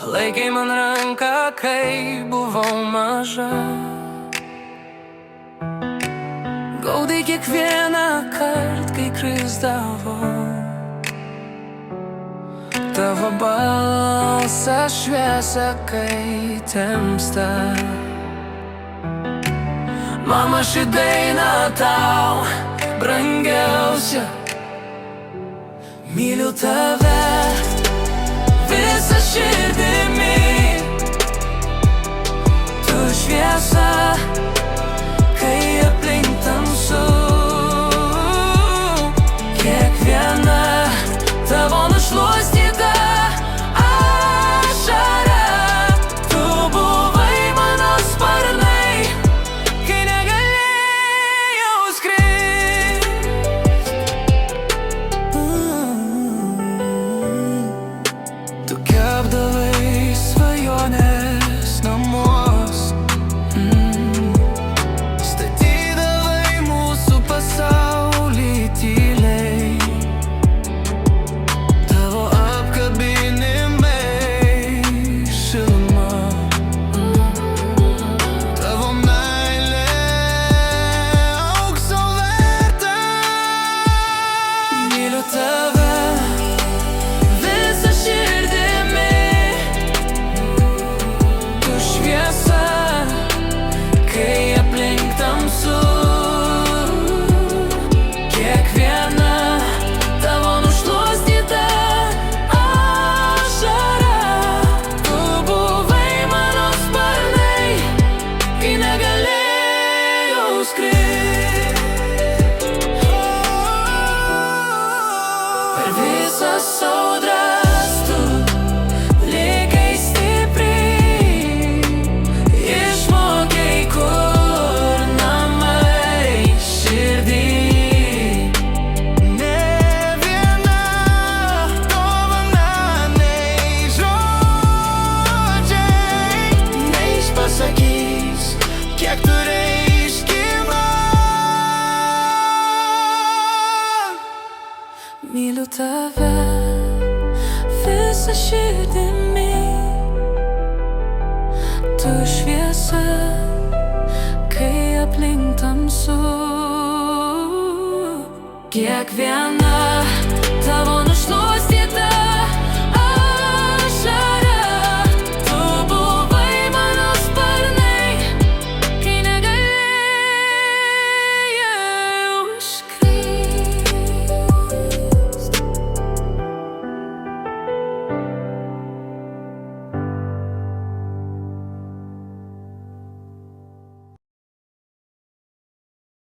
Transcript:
Laikei man ranką, kai buvau maža. Gaudai kiekvieną kart, kai krisdavau. Tavo balsas šviesa, kai temsta. Mama, ši daina tau brangiausia. Myliu tave visa širdimi. Tu šviesa, kai aplink tamsu. Kiekviena tavo nušluostyta ašara. Tu buvai mano sparnai, kai negalėjau skrist. Tu kepdavai svajonės namus. Statydavai mūsų pasaulį tyliai. Tavo apkabinimai šiluma. Tavo meilė aukso verta. Myliu tave visa širdimi. Tu šviesa, kai aplink tamsu. Kiekviena tavo nušluostyta ašara. Tu buvai mano sparnai, kai negalėjau skrist. Per visas audras tu likai stipriai. Išmokei, kur namai širdį. Ne viena dovana, nei žodžiai neišpasakys, kiek tu reiški man. Myliu tave visa širdimi. Tu šviesa, kai aplink tamsu. Kiekviena